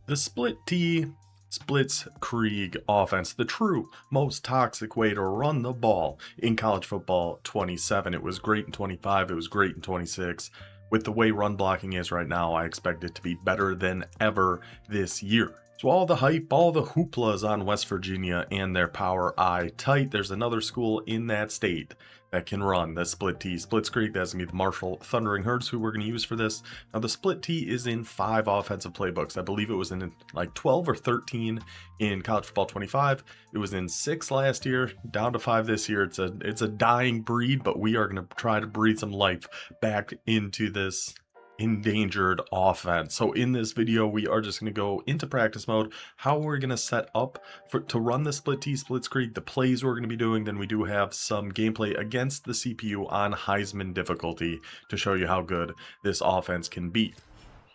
The Split T Splitzkrieg offense, the true most toxic way to run the ball in college football 27. It was great in 25, it was great in 26. With the way run blocking is right now, I expect it to be better than ever this year. So all the hype, all the hooplas on West Virginia and their power I tight. There's another school in that state that can run the Split T Splitzkrieg. That's going to be the Marshall Thundering Herds, who we're going to use for this. Now, the Split T is in 5 offensive playbooks. I believe it was in like 12 or 13 in college football 25. It was in 6 last year, down to 5 this year. It's a dying breed, but we are going to try to breathe some life back into this endangered offense. So in this video, we are just going to go into practice mode, how we're going to set up to run the Split T Splitzkrieg, the plays we're going to be doing. Then we do have some gameplay against the CPU on Heisman difficulty to show you how good this offense can be.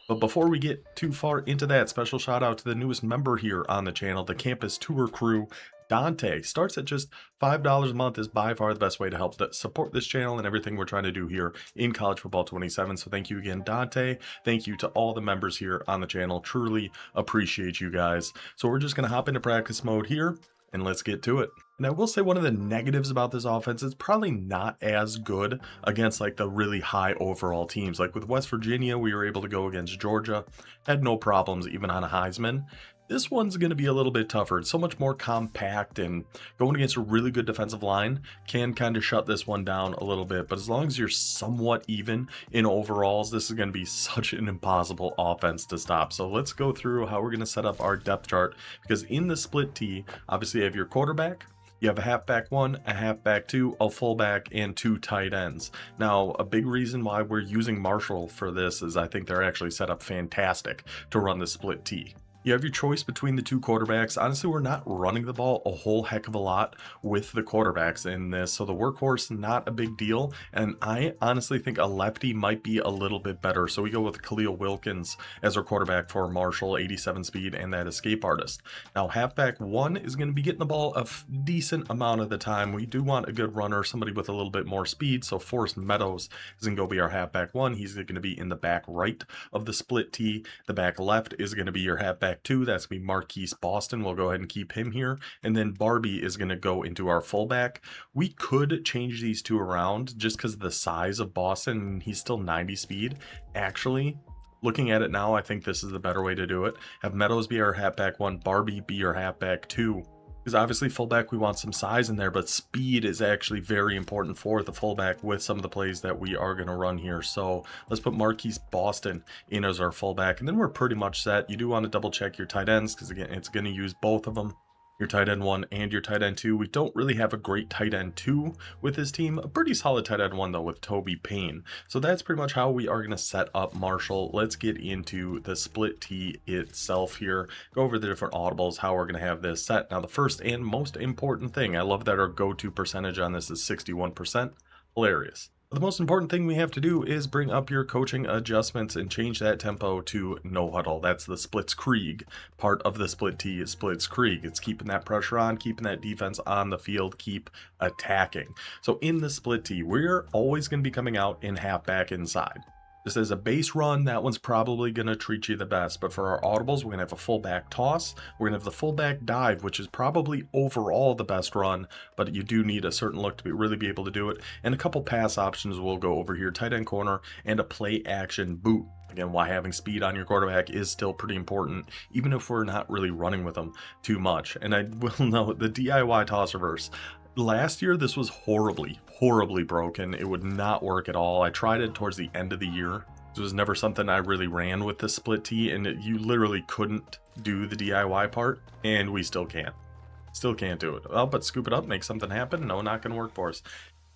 But before we get too far into that, special shout out to the newest member here on the channel, the campus tour crew. Dante starts at just $5 a month, is by far the best way to help support this channel and everything we're trying to do here in college football 27. So thank you again, Dante. Thank you to all the members here on the channel. Truly appreciate you guys. So we're just going to hop into practice mode here and let's get to it. And I will say one of the negatives about this offense is probably not as good against like the really high overall teams. Like with West Virginia, we were able to go against Georgia, had no problems even on a Heisman. This one's going to be a little bit tougher. It's so much more compact, and going against a really good defensive line can kind of shut this one down a little bit. But as long as you're somewhat even in overalls, this is going to be such an impossible offense to stop. So let's go through how we're going to set up our depth chart, because in the Split T, obviously you have your quarterback, you have a halfback 1, a halfback 2, a fullback, and 2 tight ends. Now, a big reason why we're using Marshall for this is I think they're actually set up fantastic to run the Split T. You have your choice between the 2 quarterbacks. Honestly, we're not running the ball a whole heck of a lot with the quarterbacks in this, so the workhorse, not a big deal. And I honestly think a lefty might be a little bit better. So we go with Khalil Wilkins as our quarterback for Marshall, 87 speed, and that escape artist. Now, halfback 1 is going to be getting the ball a decent amount of the time. We do want a good runner, somebody with a little bit more speed. So Forrest Meadows is going to go be our halfback 1. He's going to be in the back right of the Split T. The back left is going to be your halfback 2, that's gonna be Marquise Boston. We'll go ahead and keep him here, and then Barbie is gonna go into our fullback. We could change these 2 around just because of the size of Boston. He's still 90 speed. Actually, looking at it now, I think this is the better way to do it. Have Meadows be our halfback 1, Barbie be your halfback 2. Because obviously fullback, we want some size in there, but speed is actually very important for the fullback with some of the plays that we are going to run here. So let's put Marquise Boston in as our fullback, and then we're pretty much set. You do want to double check your tight ends, because again, it's going to use both of them. Your tight end 1 and your tight end 2. We don't really have a great tight end 2 with this team. A pretty solid tight end 1 though with Toby Payne. So that's pretty much how we are going to set up Marshall. Let's get into the Split T itself here. Go over the different audibles, how we're going to have this set. Now the first and most important thing, I love that our go-to percentage on this is 61%. Hilarious. The most important thing we have to do is bring up your coaching adjustments and change that tempo to no huddle. That's the Splitzkrieg part of the Split T Splitzkrieg. It's keeping that pressure on, keeping that defense on the field, keep attacking. So in the Split T, we're always going to be coming out in halfback inside. This is a base run, that one's probably going to treat you the best, but for our audibles, we're going to have a fullback toss, we're going to have the fullback dive, which is probably overall the best run, but you do need a certain look to really be able to do it, and a couple pass options we'll go over here, tight end corner, and a play action boot. Again, why having speed on your quarterback is still pretty important, even if we're not really running with them too much. And I will note the DIY toss reverse. Last year, this was horribly broken. It would not work at all. I tried it towards the end of the year. It was never something I really ran with the Split T, and you literally couldn't do the DIY part, and we still can't. Still can't do it. Well, but scoop it up, make something happen. No, not going to work for us.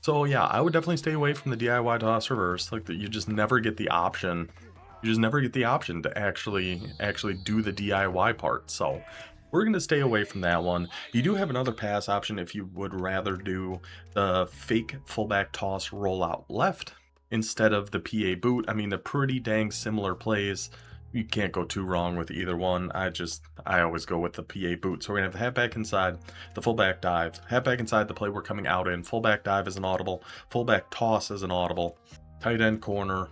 So yeah, I would definitely stay away from the DIY toss reverse. Like that, you just never get the option. You just never get the option to actually do the DIY part. So we're going to stay away from that one. You do have another pass option if you would rather do the fake fullback toss rollout left instead of the PA boot. I mean, they're pretty dang similar plays. You can't go too wrong with either one. I always go with the PA boot. So we're going to have the halfback inside, the fullback dive. Halfback inside, the play we're coming out in. Fullback dive is an audible. Fullback toss is an audible. Tight end corner.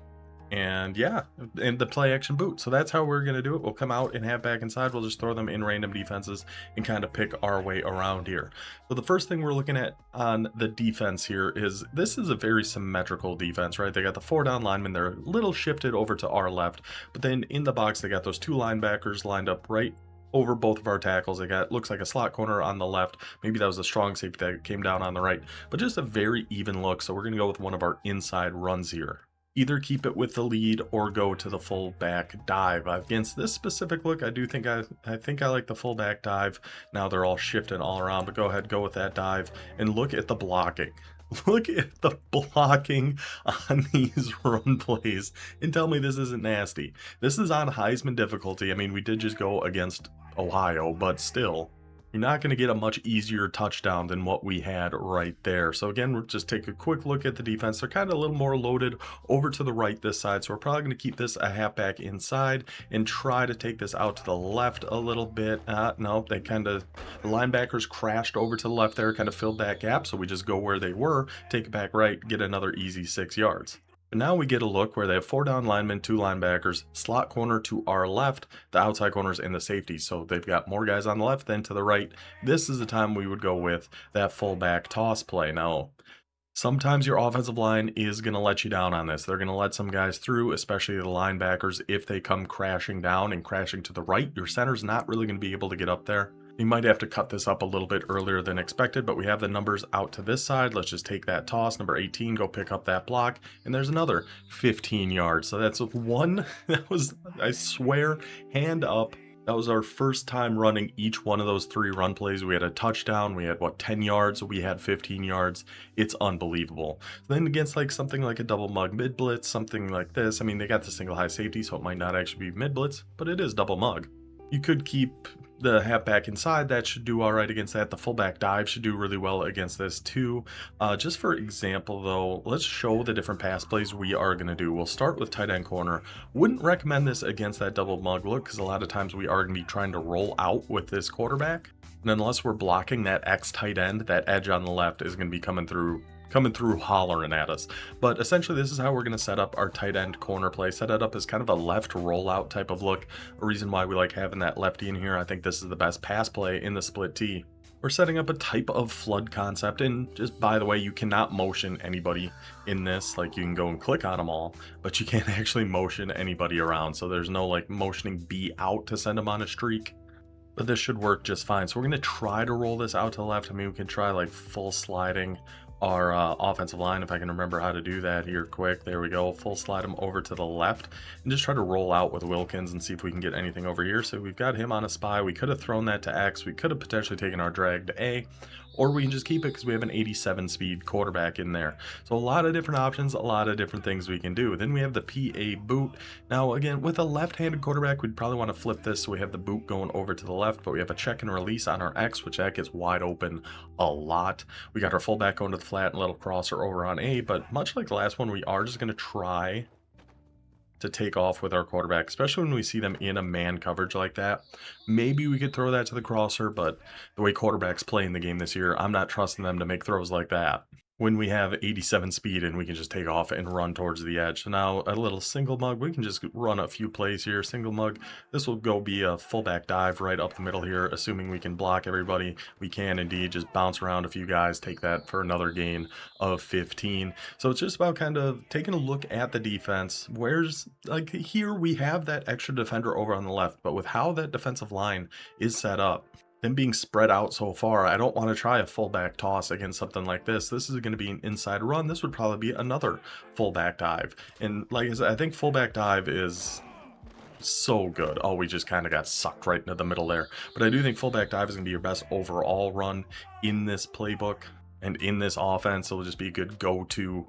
And yeah, and the play action boot. So that's how we're going to do it. We'll come out and have back inside. We'll just throw them in random defenses and kind of pick our way around here. So the first thing we're looking at on the defense here is this is a very symmetrical defense, right? They got the 4 down linemen. They're a little shifted over to our left, but then in the box, they got those 2 linebackers lined up right over both of our tackles. They got, looks like a slot corner on the left. Maybe that was a strong safety that came down on the right, but just a very even look. So we're going to go with one of our inside runs here. Either keep it with the lead or go to the fullback dive. Against this specific look, I do think I like the fullback dive. Now they're all shifting all around, but go ahead, go with that dive and look at the blocking. Look at the blocking on these run plays and tell me this isn't nasty. This is on Heisman difficulty. I mean, we did just go against Ohio, but still, you're not going to get a much easier touchdown than what we had right there. So again, we'll just take a quick look at the defense. They're kind of a little more loaded over to the right this side. So we're probably going to keep this a halfback inside and try to take this out to the left a little bit. No, the linebackers crashed over to the left there, kind of filled that gap. So we just go where they were, take it back right, get another easy 6 yards. And now we get a look where they have 4 down linemen, 2 linebackers, slot corner to our left, the outside corners, and the safety. So they've got more guys on the left than to the right. This is the time we would go with that fullback toss play. Now, sometimes your offensive line is going to let you down on this. They're going to let some guys through, especially the linebackers. If they come crashing down and crashing to the right, your center's not really going to be able to get up there. You might have to cut this up a little bit earlier than expected, but we have the numbers out to this side. Let's just take that toss. Number 18, go pick up that block. And there's another 15 yards. So that's one. That was, I swear, hand up. That was our first time running each one of those 3 run plays. We had a touchdown. We had, 10 yards? We had 15 yards. It's unbelievable. Then against like something like a double mug mid blitz, something like this. I mean, they got the single high safety, so it might not actually be mid blitz, but it is double mug. You could keep the halfback inside. That should do all right against that. The fullback dive should do really well against this too. Just for example though, let's show the different pass plays we are going to do. We'll start with tight end corner. Wouldn't recommend this against that double mug look because a lot of times we are going to be trying to roll out with this quarterback. And unless we're blocking that X tight end, that edge on the left is going to be coming through hollering at us. But essentially this is how we're going to set up our tight end corner play. Set it up as kind of a left rollout type of look. A reason why we like having that lefty in here. I think this is the best pass play in the split T. We're setting up a type of flood concept, and just by the way, you cannot motion anybody in this. Like you can go and click on them all, but you can't actually motion anybody around. So there's no like motioning B out to send them on a streak. But this should work just fine. So we're going to try to roll this out to the left. I mean, we can try like full sliding our offensive line, if I can remember how to do that here quick. There we go. Full slide him over to the left and just try to roll out with Wilkins and see if we can get anything over here. So we've got him on a spy. We could have thrown that to X. We could have potentially taken our drag to A, or we can just keep it because we have an 87 speed quarterback in there. So a lot of different options, a lot of different things we can do. Then we have the PA boot. Now again, with a left-handed quarterback, we'd probably want to flip this so we have the boot going over to the left, but we have a check and release on our X, which that gets wide open a lot. We got our fullback going to the flat and little crosser over on A, but much like the last one, we are just going to try to take off with our quarterback, especially when we see them in a man coverage like that. Maybe we could throw that to the crosser, but the way quarterbacks play in the game this year, I'm not trusting them to make throws like that when we have 87 speed and we can just take off and run towards the edge. So now a little single mug, we can just run a few plays here. Single mug, this will go be a fullback dive right up the middle here, assuming we can block everybody. We can indeed just bounce around a few guys, take that for another gain of 15. So it's just about kind of taking a look at the defense. Where's, like here we have that extra defender over on the left, but with how that defensive line is set up, them being spread out so far, I don't want to try a fullback toss against something like this. This is going to be an inside run. This would probably be another fullback dive. And like I said, I think fullback dive is so good. Oh, we just kind of got sucked right into the middle there. But I do think fullback dive is going to be your best overall run in this playbook and in this offense. It'll just be a good go-to,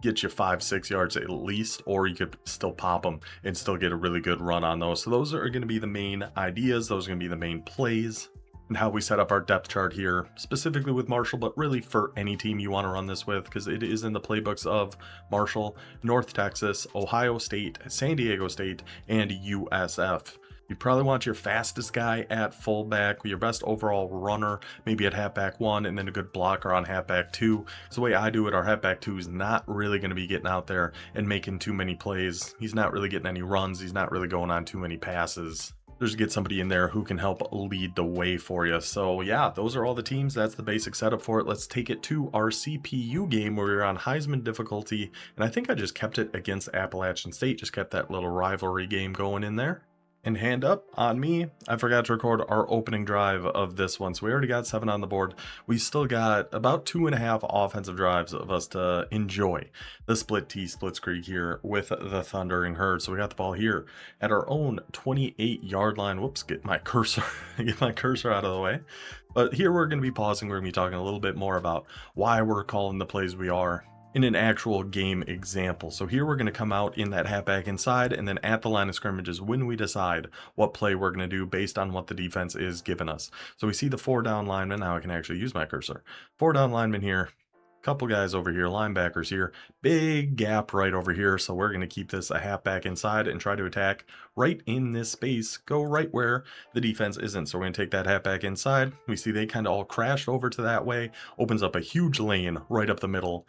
get you 5-6 yards at least, or you could still pop them and still get a really good run on those. So those are going to be the main ideas. Those are going to be the main plays. And how we set up our depth chart here, specifically with Marshall, but really for any team you want to run this with, because it is in the playbooks of Marshall, North Texas, Ohio State, San Diego State, and USF. You probably want your fastest guy at fullback, your best overall runner, maybe at halfback 1, and then a good blocker on halfback 2. So the way I do it, our halfback 2 is not really going to be getting out there and making too many plays. He's not really getting any runs. He's not really going on too many passes. Just get somebody in there who can help lead the way for you. So yeah, those are all the teams. That's the basic setup for it. Let's take it to our CPU game where we're on Heisman difficulty. And I think I just kept it against Appalachian State, just kept that little rivalry game going in there. And hand up on me, I forgot to record our opening drive of this one. So we already got 7 on the board. We still got about 2.5 offensive drives of us to enjoy the Split T Splitzkrieg here with the Thundering Herd. So we got the ball here at our own 28-yard line. Whoops, get my cursor out of the way. But here we're going to be pausing. We're going to be talking a little bit more about why we're calling the plays we are in an actual game example. So here we're going to come out in that halfback inside, and then at the line of scrimmage is when we decide what play we're going to do based on what the defense is giving us. So we see the 4 down linemen. Now I can actually use my cursor. 4 down linemen here. Couple guys over here, linebackers here, big gap right over here. So we're going to keep this a halfback inside and try to attack right in this space, go right where the defense isn't. So we're going to take that halfback inside. We see they kind of all crashed over to that way, opens up a huge lane right up the middle.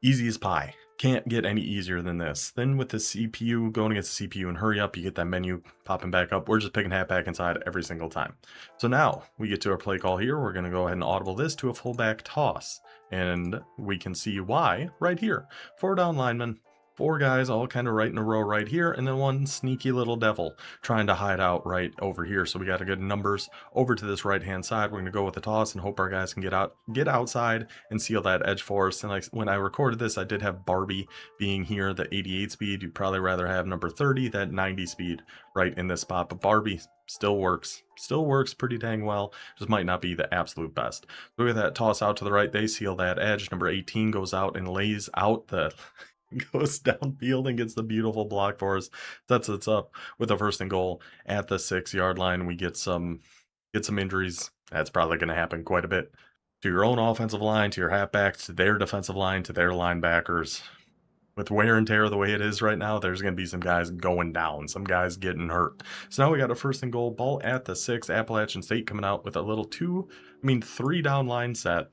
Easy as pie. Can't get any easier than this. Then with the CPU, going against the CPU and hurry up, you get that menu popping back up. We're just picking halfback inside every single time. So now we get to our play call here. We're going to go ahead and audible this to a fullback toss. And we can see why right here. 4 down linemen. 4 guys all kind of right in a row right here, and then 1 sneaky little devil trying to hide out right over here. So we got a good numbers over to this right hand side. We're going to go with the toss and hope our guys can get outside and seal that edge for us. And like when I recorded this, I did have Barbie being here, the 88 speed. You'd probably rather have number 30, that 90 speed right in this spot, but Barbie still works pretty dang well. Just might not be the absolute best. Look at that toss out to the right. They seal that edge. Number 18 goes out and lays out the goes downfield and gets the beautiful block for us. Sets us up with a 1st and goal at the 6-yard line. We get some injuries. That's probably going to happen quite a bit to your own offensive line, to your halfbacks, to their defensive line, to their linebackers. With wear and tear the way it is right now, there's going to be some guys going down, some guys getting hurt. So now we got a 1st and goal, ball at the 6. Appalachian State coming out with a little 3 down line set.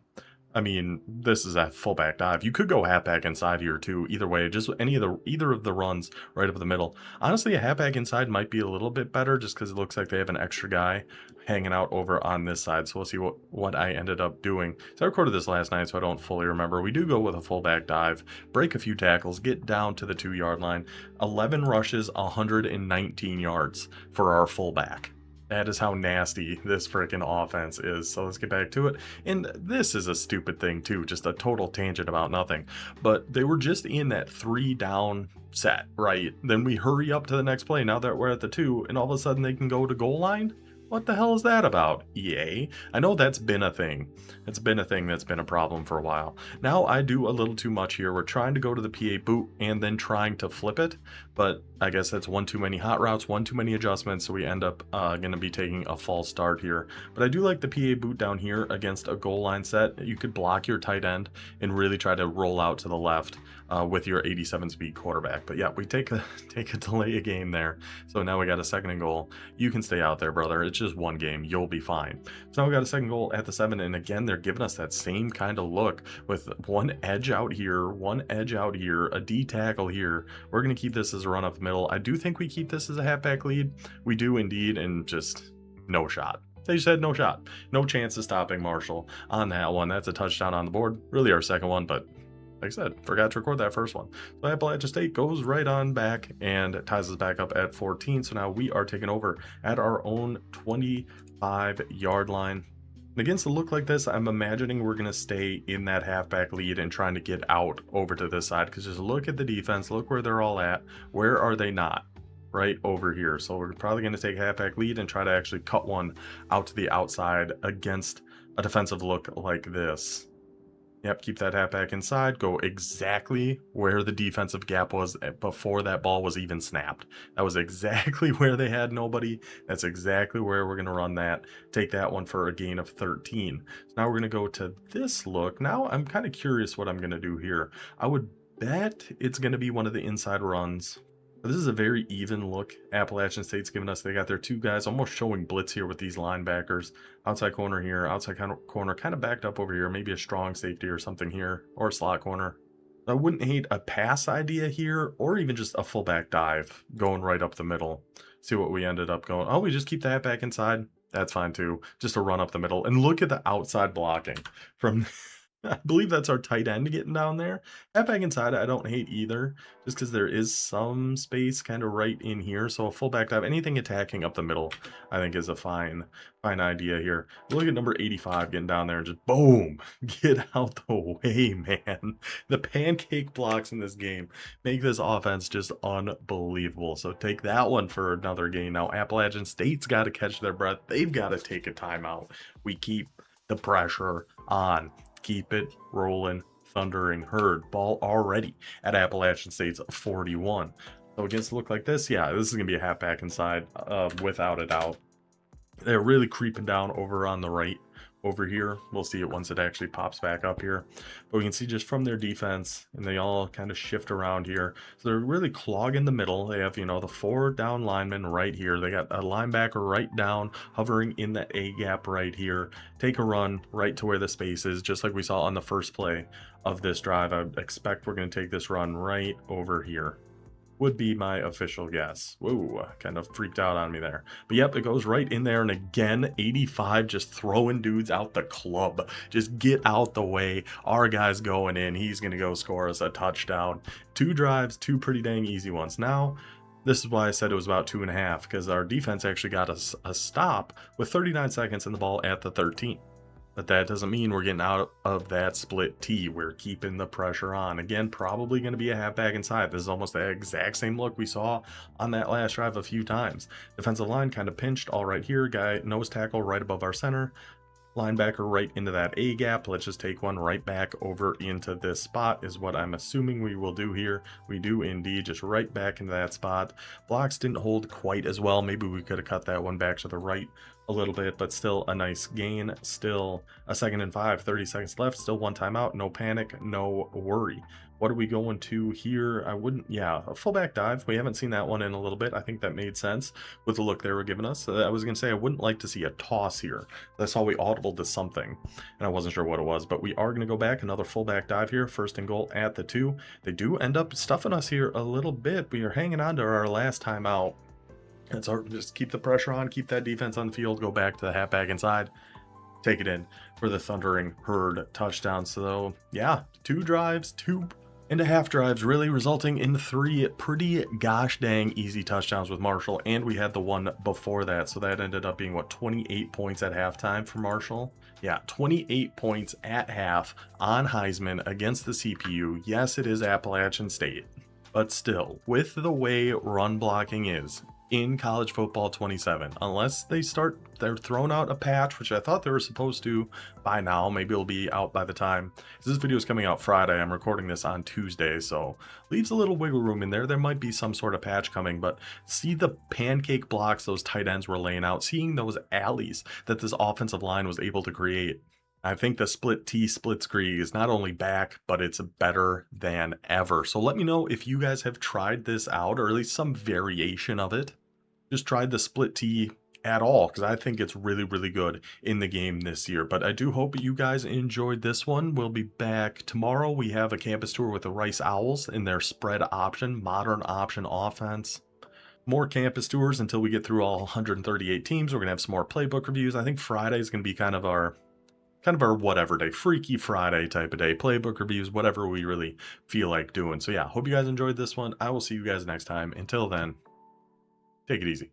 I mean, this is a fullback dive. You could go halfback inside here too. Either way, just either of the runs right up the middle. Honestly, a halfback inside might be a little bit better just because it looks like they have an extra guy hanging out over on this side. So we'll see what I ended up doing. So I recorded this last night, so I don't fully remember. We do go with a fullback dive, break a few tackles, get down to the 2-yard line. 11 rushes, 119 yards for our fullback. That is how nasty this freaking offense is. So let's get back to it. And this is a stupid thing too, just a total tangent about nothing. But they were just in that 3 down set, right? Then we hurry up to the next play now that we're at the 2, and all of a sudden they can go to goal line? What the hell is that about, EA? I know that's been a thing. It's been a thing that's been a problem for a while. Now I do a little too much here. We're trying to go to the PA boot and then trying to flip it, but I guess that's 1 too many hot routes, 1 too many adjustments, so we end up going to be taking a false start here. But I do like the PA boot down here against a goal line set. You could block your tight end and really try to roll out to the left with your 87 speed quarterback. But yeah, we take a delay a game there. So now we got a 2nd and goal. You can stay out there, brother. It's just 1 game. You'll be fine. So now we got a 2nd goal at the 7, and again, they're giving us that same kind of look with 1 edge out here, 1 edge out here, a D tackle here. We're going to keep this as a run up the middle. I do think we keep this as a halfback lead. We do indeed, and just no shot. They just had no shot. No chance of stopping Marshall on that one. That's a touchdown on the board. Really our 2nd one, but like I said, forgot to record that 1st one. So Appalachian State goes right on back and ties us back up at 14. So now we are taking over at our own 25-yard line. And against a look like this, I'm imagining we're going to stay in that halfback lead and trying to get out over to this side. Because just look at the defense. Look where they're all at. Where are they not? Right over here. So we're probably going to take halfback lead and try to actually cut one out to the outside against a defensive look like this. Yep, keep that halfback inside. Go exactly where the defensive gap was before that ball was even snapped. That was exactly where they had nobody. That's exactly where we're going to run that. Take that one for a gain of 13. So now we're going to go to this look. Now I'm kind of curious what I'm going to do here. I would bet it's going to be one of the inside runs. But this is a very even look Appalachian State's giving us. They got their two guys almost showing blitz here with these linebackers. Outside corner here, outside corner kind of backed up over here. Maybe a strong safety or something here, or a slot corner. I wouldn't hate a pass idea here, or even just a fullback dive going right up the middle. See what we ended up going. Oh, we just keep that back inside. That's fine too. Just a run up the middle. And look at the outside blocking from I believe that's our tight end getting down there. That back inside, I don't hate either, just because there is some space kind of right in here. So a fullback dive, anything attacking up the middle, I think is a fine idea here. Look at number 85 getting down there and just boom, get out the way, man. The pancake blocks in this game make this offense just unbelievable. So take that one for another game. Now Appalachian State's got to catch their breath. They've got to take a timeout. We keep the pressure on. Keep it rolling, thundering herd. Ball already at Appalachian State's 41. So against a look like this, yeah, this is going to be a halfback inside, without a doubt. They're really creeping down over on the right over here. We'll see it once it actually pops back up here. But we can see just from their defense, and they all kind of shift around here. So they're really clogging the middle. They have, you know, the 4 down linemen right here. They got a linebacker right down, hovering in that A gap right here. Take a run right to where the space is, just like we saw on the first play of this drive. I expect we're going to take this run right over here. Would be my official guess. Whoa, kind of freaked out on me there. But yep, it goes right in there. And again, 85 just throwing dudes out the club. Just get out the way. Our guy's going in. He's going to go score us a touchdown. 2 drives, 2 pretty dang easy ones. Now, this is why I said it was about 2.5, because our defense actually got us a stop with 39 seconds in the ball at the 13. But that doesn't mean we're getting out of that split T. We're keeping the pressure on. Again, probably going to be a halfback inside. This is almost the exact same look we saw on that last drive a few times. Defensive line kind of pinched all right here. Guy nose tackle right above our center. Linebacker right into that A gap. Let's just take one right back over into this spot is what I'm assuming we will do here. We do indeed, just right back into that spot. Blocks didn't hold quite as well. Maybe we could have cut that one back to the right a little bit, but still a nice gain. Still a 2nd and 5, 30 seconds left. Still 1 timeout. No panic, no worry. What are we going to here? I wouldn't, yeah, a fullback dive. We haven't seen that one in a little bit. I think that made sense with the look they were giving us. I was going to say I wouldn't like to see a toss here. I saw we audibled to something, and I wasn't sure what it was, but we are going to go back. Another fullback dive here. 1st and goal at the 2. They do end up stuffing us here a little bit. We are hanging on to our last timeout. It's hard to just keep the pressure on, keep that defense on the field, go back to the halfback inside, take it in for the thundering herd touchdown. So yeah, 2 drives, 2.5 drives, really resulting in 3 pretty gosh dang easy touchdowns with Marshall. And we had the one before that. So that ended up being what, 28 points at halftime for Marshall. Yeah, 28 points at half on Heisman against the CPU. Yes, it is Appalachian State, but still, with the way run blocking is in college football 27, unless they're throwing out a patch, which I thought they were supposed to by now. Maybe it'll be out by the time this video is coming out Friday. I'm recording this on Tuesday, so leaves a little wiggle room in there. There might be some sort of patch coming, but see the pancake blocks those tight ends were laying out, seeing those alleys that this offensive line was able to create. I think the Split T Splitzkrieg is not only back, but it's better than ever. So let me know if you guys have tried this out, or at least some variation of it. Just tried the Split T at all, because I think it's really, really good in the game this year. But I do hope you guys enjoyed this one. We'll be back tomorrow. We have a campus tour with the Rice Owls in their spread option, modern option offense. More campus tours until we get through all 138 teams. We're going to have some more playbook reviews. I think Friday is going to be kind of our whatever day, Freaky Friday type of day, playbook reviews, whatever we really feel like doing. So yeah, hope you guys enjoyed this one. I will see you guys next time. Until then, take it easy.